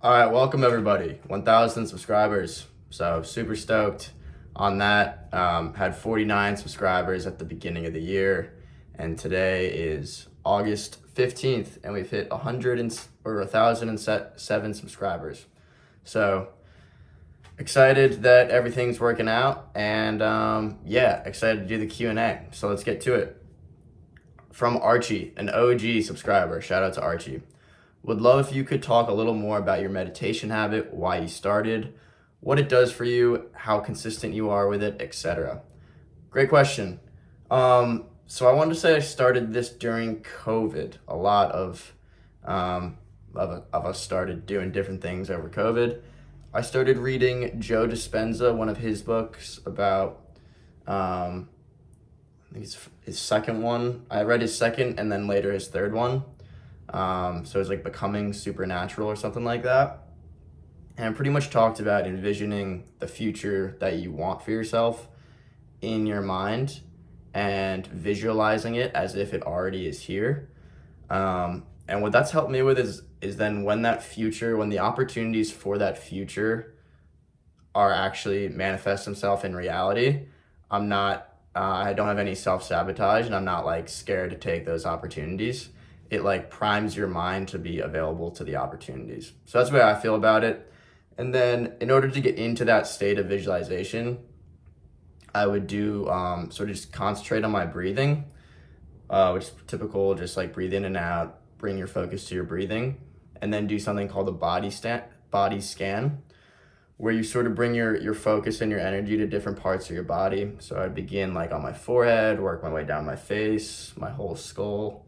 All right, welcome everybody. 1,000 subscribers. So super stoked on that. Had 49 subscribers at the beginning of the year, and today is August 15th, and we've hit 1,007 subscribers. So excited that everything's working out, and excited to do the Q&A. So let's get to it. From Archie, an OG subscriber. Shout out to Archie. Would love if you could talk a little more about your meditation habit, why you started, what it does for you, how consistent you are with it, etc. Great question. So I wanted to say I started this during COVID. A lot of us started doing different things over COVID. I started reading Joe Dispenza, one of his books about, I think it's his second one. I read his second and then later his third one. So it's like Becoming Supernatural or something like that. And pretty much talked about envisioning the future that you want for yourself in your mind and visualizing it as if it already is here. And what that's helped me with is then when the opportunities for that future are actually manifest themselves in reality, I don't have any self-sabotage, and I'm not like scared to take those opportunities. It like primes your mind to be available to the opportunities. So that's the way I feel about it. And then in order to get into that state of visualization, I would do sort of just concentrate on my breathing, which is typical, just like breathe in and out, bring your focus to your breathing, and then do something called a body scan, where you sort of bring your focus and your energy to different parts of your body. So I'd begin like on my forehead, work my way down my face, my whole skull.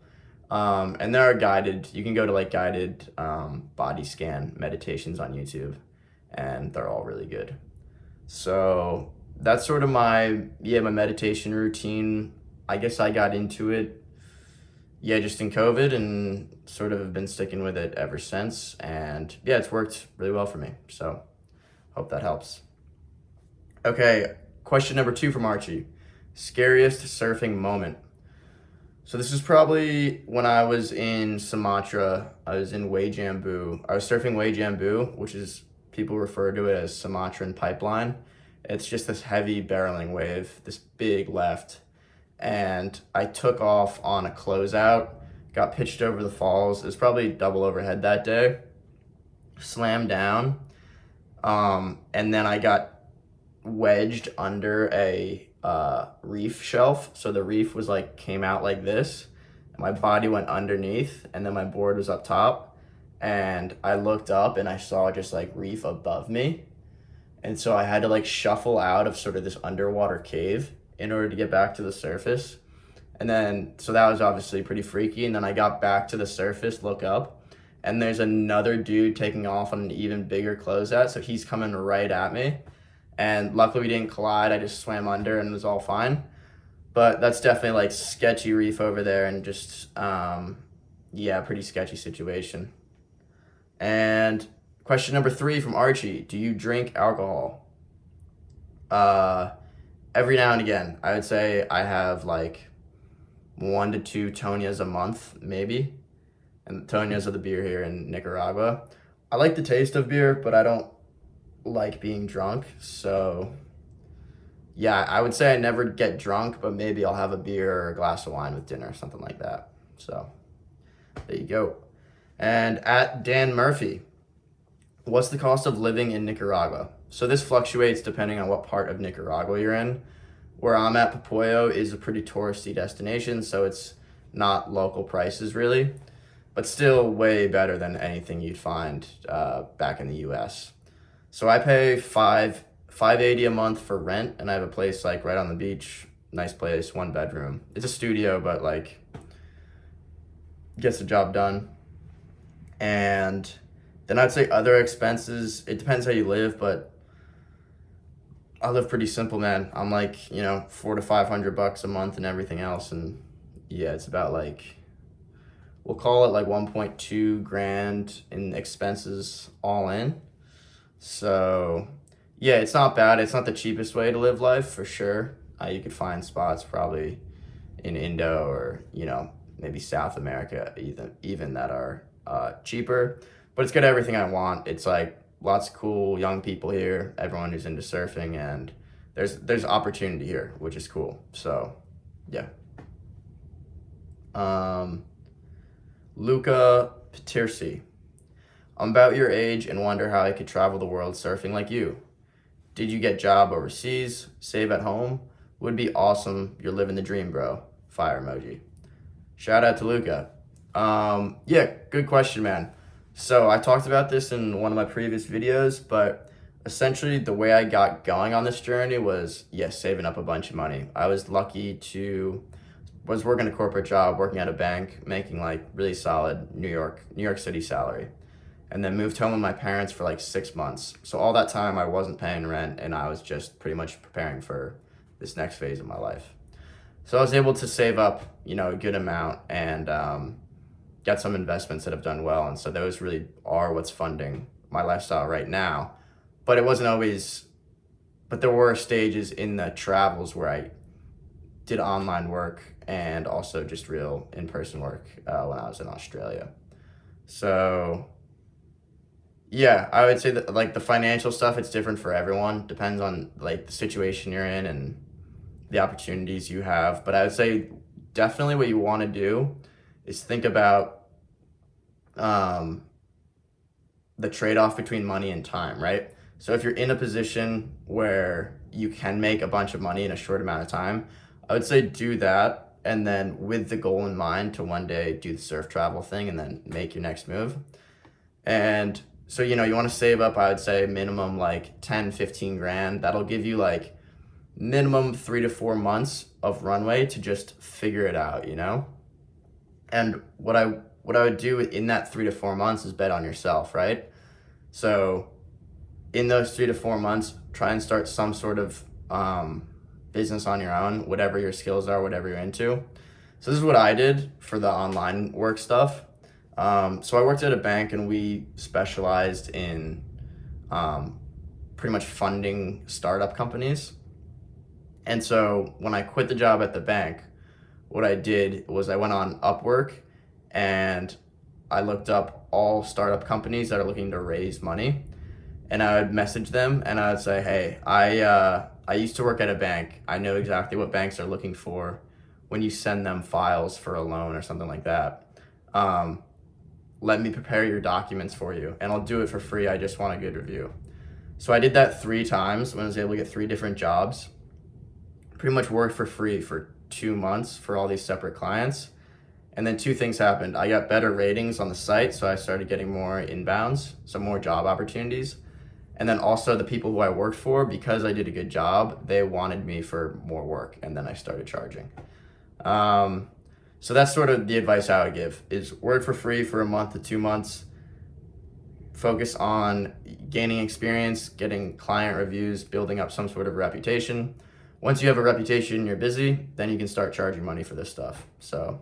And there are you can go to like guided body scan meditations on YouTube, and they're all really good. So that's sort of my meditation routine. I guess I got into it, just in COVID, and sort of have been sticking with it ever since. And it's worked really well for me. So hope that helps. Okay, question number 2 from Archie. Scariest surfing moment. So this is probably when I was in Sumatra. I was in Wajambu. I was surfing Wajambu, which is, people refer to it as Sumatran pipeline. It's just this heavy barreling wave, this big left. And I took off on a closeout, got pitched over the falls. It was probably double overhead that day. Slammed down. And then I got wedged under a reef shelf. So the reef was like, came out like this, and my body went underneath, and then my board was up top, and I looked up and I saw just like reef above me. And so I had to like shuffle out of sort of this underwater cave in order to get back to the surface. And then, so that was obviously pretty freaky. And then I got back to the surface, look up, and there's another dude taking off on an even bigger closeout. So he's coming right at me. And luckily we didn't collide. I just swam under and it was all fine. But that's definitely like sketchy reef over there, and just, pretty sketchy situation. And question number 3 from Archie. Do you drink alcohol? Every now and again. I would say I have like 1 to 2 Tonias a month, maybe. And Tonias are the beer here in Nicaragua. I like the taste of beer, but I don't like being drunk. So I would say I never get drunk, but maybe I'll have a beer or a glass of wine with dinner or something like that. So there you go. And at Dan Murphy, what's the cost of living in Nicaragua? So this fluctuates depending on what part of Nicaragua you're in. Where I'm at, Popoyo is a pretty touristy destination, so it's not local prices really, but still way better than anything you'd find back in the US. So I pay $580 a month for rent, and I have a place like right on the beach, nice place, 1 bedroom. It's a studio, but like gets the job done. And then I'd say other expenses, it depends how you live, but I live pretty simple, man. I'm like, $400 to $500 a month and everything else. And it's about like, we'll call it like 1.2 grand in expenses all in. So it's not bad. It's not the cheapest way to live life for sure. You could find spots probably in Indo or, maybe South America even that are cheaper. but it's got everything I want. It's like lots of cool young people here, everyone who's into surfing, and there's opportunity here, which is cool. So, yeah. Luca Patirsi. I'm about your age and wonder how I could travel the world surfing like you. Did you get job overseas? Save at home? Would be awesome. You're living the dream, bro. Fire emoji. Shout out to Luca. Yeah, good question, man. So I talked about this in one of my previous videos, but essentially the way I got going on this journey was, yes, saving up a bunch of money. I was lucky was working a corporate job, working at a bank, making like really solid New York City salary. And then moved home with my parents for like 6 months. So all that time I wasn't paying rent and I was just pretty much preparing for this next phase of my life. So I was able to save up, a good amount and get some investments that have done well. And so those really are what's funding my lifestyle right now. But there were stages in the travels where I did online work and also just real in-person work when I was in Australia. So yeah, I would say that like the financial stuff, it's different for everyone. Depends on like the situation you're in and the opportunities you have. But I would say definitely what you want to do is think about the trade-off between money and time, right? So if you're in a position where you can make a bunch of money in a short amount of time, I would say do that. And then with the goal in mind to one day do the surf travel thing and then make your next move. And so, you want to save up, I would say minimum like 10, 15 grand. That'll give you like minimum 3 to 4 months of runway to just figure it out, And what I would do in that 3 to 4 months is bet on yourself, right? So in those 3 to 4 months, try and start some sort of business on your own, whatever your skills are, whatever you're into. So this is what I did for the online work stuff. So I worked at a bank and we specialized in pretty much funding startup companies. And so when I quit the job at the bank, what I did was I went on Upwork and I looked up all startup companies that are looking to raise money. And I would message them and I would say, hey, I used to work at a bank. I know exactly what banks are looking for when you send them files for a loan or something like that. Let me prepare your documents for you and I'll do it for free. I just want a good review. So I did that 3 times when I was able to get 3 different jobs. Pretty much worked for free for 2 months for all these separate clients. And then 2 things happened. I got better ratings on the site, so I started getting more inbounds, some more job opportunities. And then also the people who I worked for, because I did a good job, they wanted me for more work, and then I started charging. So that's sort of the advice I would give, is work for free for a month to 2 months, focus on gaining experience, getting client reviews, building up some sort of reputation. Once you have a reputation, you're busy, then you can start charging money for this stuff. So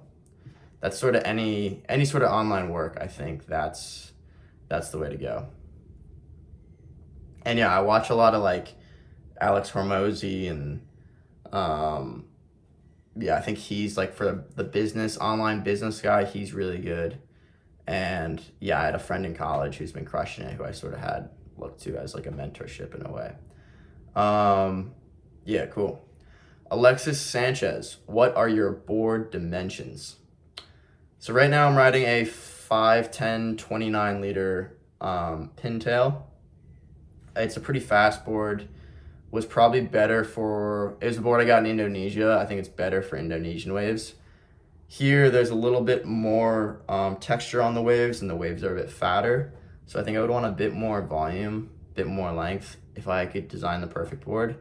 that's sort of any sort of online work, I think that's the way to go. And yeah, I watch a lot of like Alex Hormozy and I think he's like for the online business guy, he's really good. And yeah, I had a friend in college who's been crushing it, who I sort of had looked to as like a mentorship in a way. Yeah, cool. Alexis Sanchez, what are your board dimensions? So right now I'm riding a 510 29 liter Pintail. It's a pretty fast board. Was probably better it was a board I got in Indonesia. I think it's better for Indonesian waves. Here, there's a little bit more texture on the waves, and the waves are a bit fatter. So I think I would want a bit more volume, a bit more length if I could design the perfect board.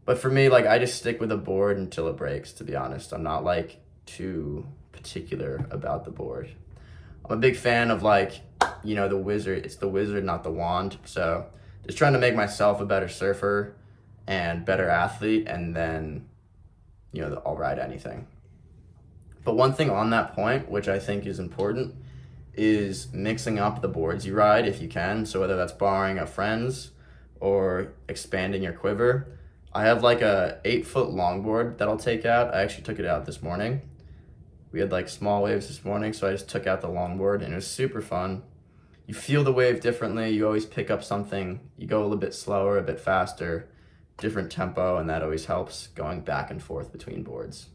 But for me, like I just stick with a board until it breaks, to be honest. I'm not like too particular about the board. I'm a big fan of like, the wizard. It's the wizard, not the wand. So just trying to make myself a better surfer and better athlete, and then, I'll ride anything. But one thing on that point, which I think is important, is mixing up the boards you ride if you can. So whether that's borrowing a friend's or expanding your quiver. I have like a 8-foot longboard that I'll take out. I actually took it out this morning. We had like small waves this morning, so I just took out the longboard and it was super fun. you feel the wave differently. You always pick up something. You go a little bit slower, a bit faster, different tempo, and that always helps going back and forth between boards.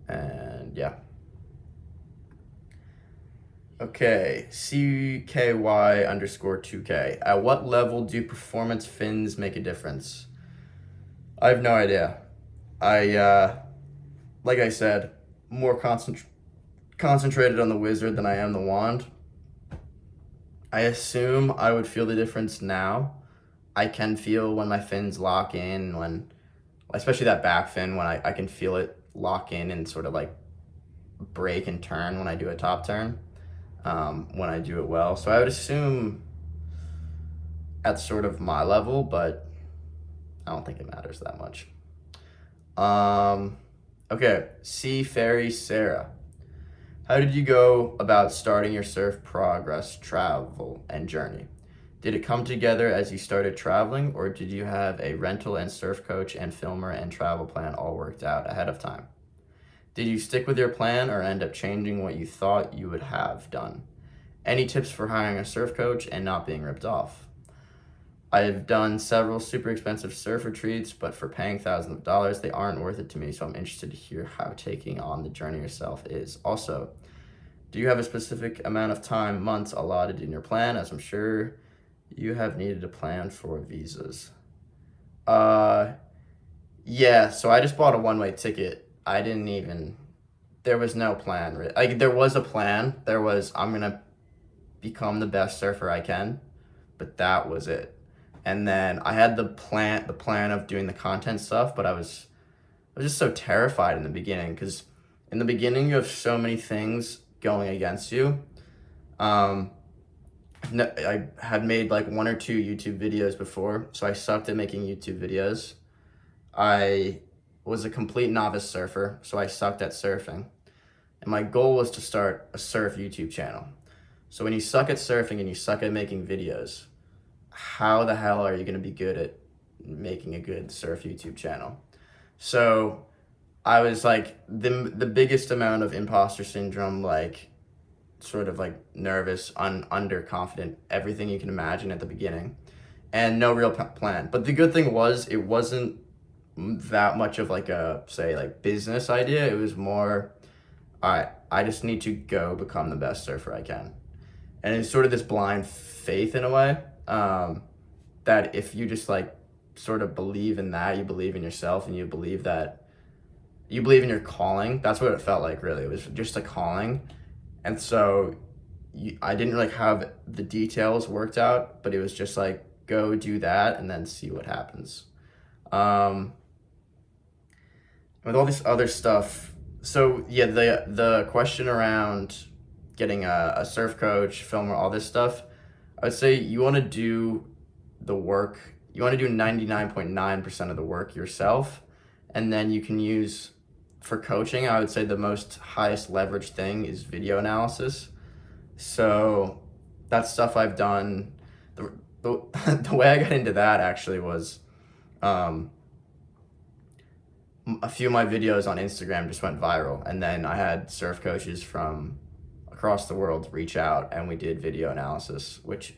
And yeah. Okay, CKY_2K. At what level do performance fins make a difference? I have no idea. Like I said, more concentrated on the wizard than I am the wand. I assume I would feel the difference now. I can feel when my fins lock in, especially that back fin, when I can feel it lock in and sort of like break and turn when I do a top turn, when I do it well. So I would assume at sort of my level, but I don't think it matters that much. Okay, C. Fairy Sarah. How did you go about starting your surf progress, travel, and journey? Did it come together as you started traveling, or did you have a rental and surf coach and filmer and travel plan all worked out ahead of time? Did you stick with your plan or end up changing what you thought you would have done? Any tips for hiring a surf coach and not being ripped off? I've done several super expensive surf retreats, but for paying thousands of dollars, they aren't worth it to me, so I'm interested to hear how taking on the journey yourself is. Also, do you have a specific amount of time, months allotted in your plan, as I'm sure you have needed a plan for visas? Yeah, so I just bought a one-way ticket. There was no plan. Like, there was a plan. I'm gonna become the best surfer I can, but that was it. And then I had the plan of doing the content stuff, but I was just so terrified in the beginning, because in the beginning you have so many things going against you. I had made like 1 or 2 YouTube videos before, so I sucked at making YouTube videos. I was a complete novice surfer, so I sucked at surfing. And my goal was to start a surf YouTube channel. So when you suck at surfing and you suck at making videos, how the hell are you going to be good at making a good surf YouTube channel? So I was like the biggest amount of imposter syndrome, like sort of like nervous, underconfident, everything you can imagine at the beginning, and no real plan. But the good thing was, it wasn't that much of like a, say, like business idea. It was more, all right, I just need to go become the best surfer I can. And it's sort of this blind faith in a way, that if you just like sort of believe in that, you believe in yourself, and you believe in your calling. That's what it felt like, really. It was just a calling. And so I didn't like have the details worked out, but it was just like, go do that and then see what happens. With all this other stuff, so yeah, the question around getting a surf coach, filmer, all this stuff, I would say you want to do the work. You want to do 99.9% of the work yourself, and then you can use, for coaching, I would say the most highest leverage thing is video analysis. So that's stuff I've done. The way I got into that actually was, a few of my videos on Instagram just went viral, and then I had surf coaches from across the world reach out, and we did video analysis, which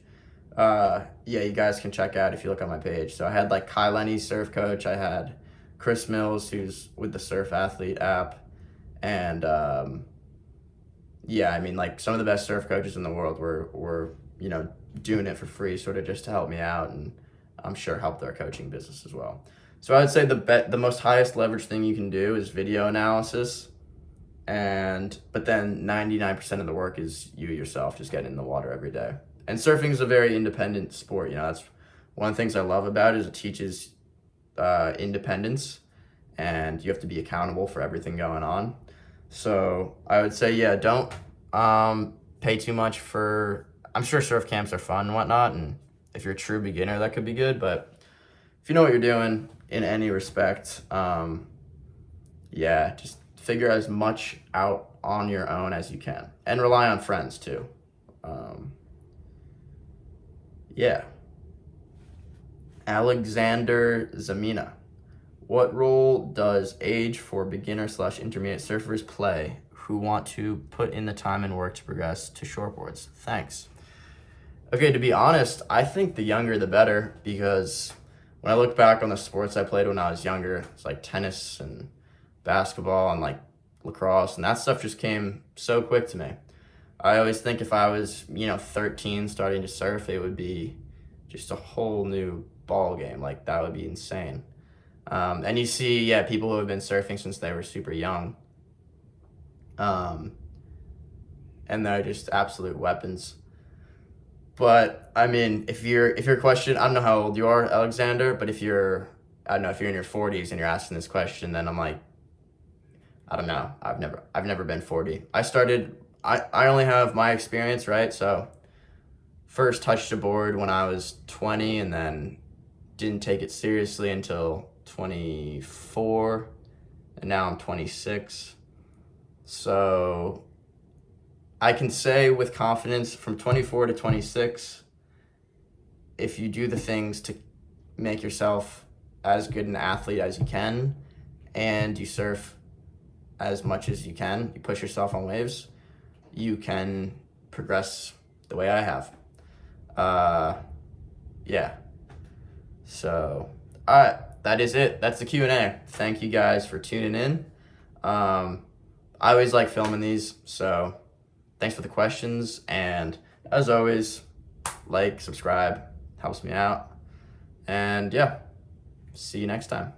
you guys can check out if you look on my page. So I had like Kai Lenny, surf coach. I had Chris Mills, who's with the Surf Athlete app, and like some of the best surf coaches in the world were doing it for free, sort of just to help me out, and I'm sure help their coaching business as well. So I would say the most highest leverage thing you can do is video analysis, but then 99% of the work is you yourself just getting in the water every day. And surfing is a very independent sport. That's one of the things I love about it, is it teaches independence, and you have to be accountable for everything going on. So I would say, yeah, don't pay too much for, I'm sure surf camps are fun and whatnot, and if you're a true beginner, that could be good, but if you know what you're doing in any respect, just figure as much out on your own as you can, and rely on friends too. Alexander Zamina. What role does age for beginner/intermediate surfers play who want to put in the time and work to progress to shortboards? Thanks. Okay, to be honest, I think the younger the better, because when I look back on the sports I played when I was younger, it's like tennis and basketball and like lacrosse, and that stuff just came so quick to me. I always think if I was, 13 starting to surf, it would be just a whole new ball game. Like that would be insane. And you see, yeah, people who have been surfing since they were super young, um, and they're just absolute weapons. But I mean, if your question, I don't know how old you are, Alexander, but I don't know if you're in your 40s and you're asking this question, then I'm like, I don't know. I've never been 40. I only have my experience, right? So first touched a board when I was 20, and then didn't take it seriously until 24, and now I'm 26. So I can say with confidence from 24 to 26, if you do the things to make yourself as good an athlete as you can, and you surf as much as you can, you push yourself on waves, you can progress the way I have. Yeah. So, all right, that is it. That's the Q&A. Thank you guys for tuning in. I always like filming these, so thanks for the questions. And as always, like, subscribe, helps me out. And yeah, see you next time.